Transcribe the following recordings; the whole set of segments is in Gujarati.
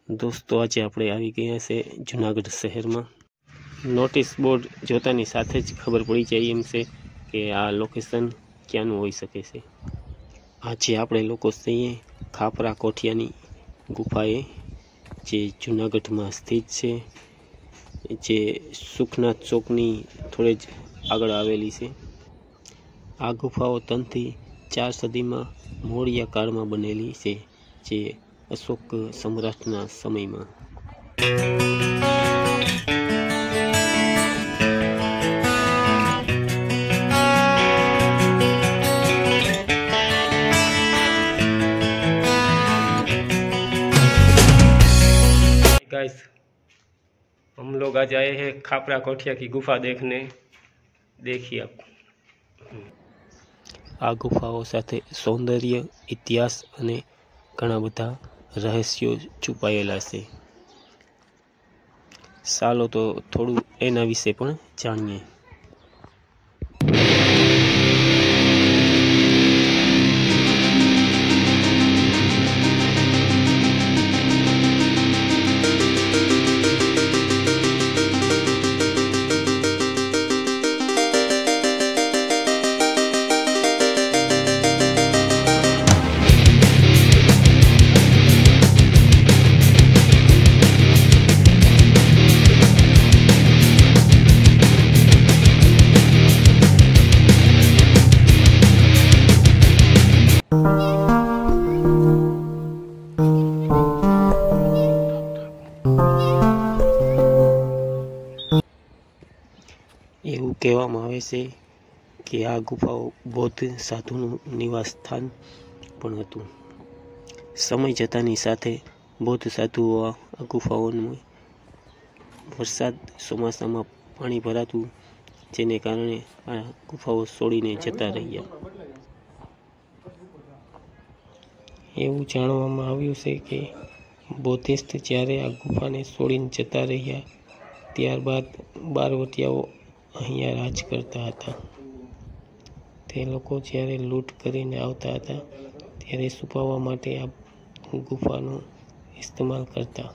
दोस्तों आज આપણે આવી ગયા છે જૂનાગઢ શહેરમાં। નોટિસ બોર્ડ જોતાની સાથે જ ખબર પડી જાય એમ છે કે આ લોકેશન ક્યાંનું હોઈ શકે છે। આજે આપણે લોકો છીએ ખાપરા કોઠિયાની ગુફાએ, જે જૂનાગઢમાં સ્થિત છે, જે સુખનાથ ચોકની થોડે જ આગળ આવેલી છે। આ ગુફાઓ 3 થી 4 સદીમાં મૌર્ય કાળમાં બનેલી છે, જે અશોક સમ્રાટના સમયમાં। गाइस, हम लोग आज आए हैं खापरा कोठिया की गुफा देखने। देखिए आप, आ गुफाओं साथे सौंदर्य, इतिहास अने घणा बधा रहस्यों छुपायेला छे। चालो तो थोड़ू एना विषे पण जाणीए। એવું કહેવામાં આવે છે કે આ ગુફાઓ બૌદ્ધ સાધુનું નિવાસ સ્થાન પણ હતું। સમય જતાની સાથે બૌદ્ધ સાધુઓ આ ગુફાઓમાં વરસાદ ચોમાસામાં પાણી ભરાતું, જેને કારણે આ ગુફાઓ છોડીને જતા રહ્યા। એવું જાણવામાં આવ્યું છે કે બૌદ્ધિસ્ટ જ્યારે આ ગુફાને છોડીને જતા રહ્યા, ત્યારબાદ બારવટિયાઓ અહીંયા રાજ કરતા હતા। તે લોકો જ્યારે લૂંટ કરીને આવતા હતા ત્યારે છુપાવવા માટે આ ગુફાનો ઇસ્તેમાલ કરતા।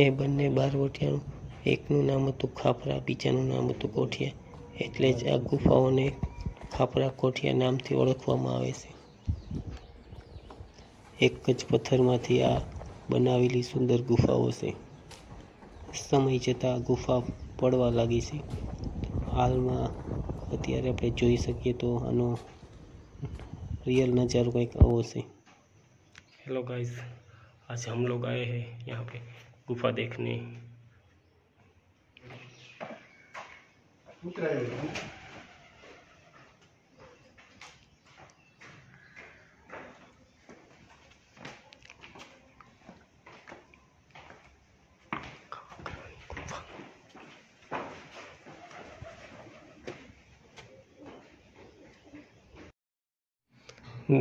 એ બંને બારવટિયાનું એકનું નામ હતું ખાપરા, બીજાનું નામ હતું કોઠિયા, એટલે જ આ ગુફાઓને ખાપરા કોઠિયા નામથી ઓળખવામાં આવે છે। એક જ પથ્થરમાંથી આ બનાવેલી સુંદર ગુફાઓ છે। સમય જતાં આ ગુફા પડવા લાગી છે। હાલમાં અત્યારે આપણે જોઈ શકીએ તો આનો रियल नज़ारा કંઈક આવો છે। हेलो गाइस, आज हम लोग आए हैं यहाँ पे गुफा देखने।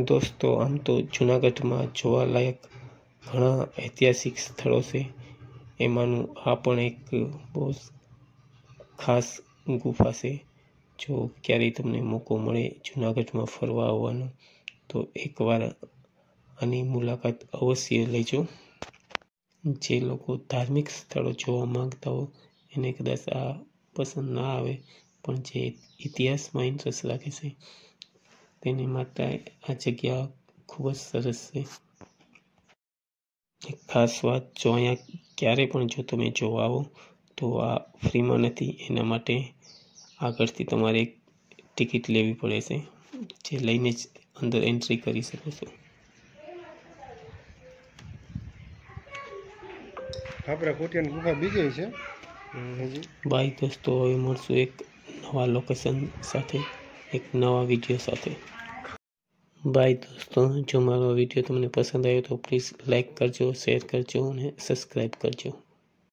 दोस्तों आम तो जूनागढ़ में जोवालायक घणा ऐतिहासिक स्थलों से एमानुं आ पण एक बहुत खास गुफा से। जो क्यारे तमने मौको मळे जूनागढ़ में फरवा आववानो तो एक वार आनी मुलाकात अवश्य लेजो। जे लोको धार्मिक स्थलों जोवा मांगता हो एने कदाच आ पसंद ना आवे, पण जे इतिहास में इंटरेस्ट राखे छे तेने माटे आ जग्या खूब ज सरस है। एक खास बात, जो अहींया क्यारे पण जो तमे जोवा आवो तो आ फ्री में नथी, एना माटे आगळथी तमारे एक टिकिट लेवी पड़े छे, जे लईने ज अंदर एंट्री करी शको छो। खापरा कोठियानी गुफा बीजे छे। बाय दोस्तों, हवे मळशुं एक नवा लोकेशन साथे, एक नवा विडियो साथे। बाय दोस्तों, जो मारो वीडियो तुमने पसंद आयो तो प्लीज़ लाइक करजो, शेयर करजो और सब्सक्राइब करजो।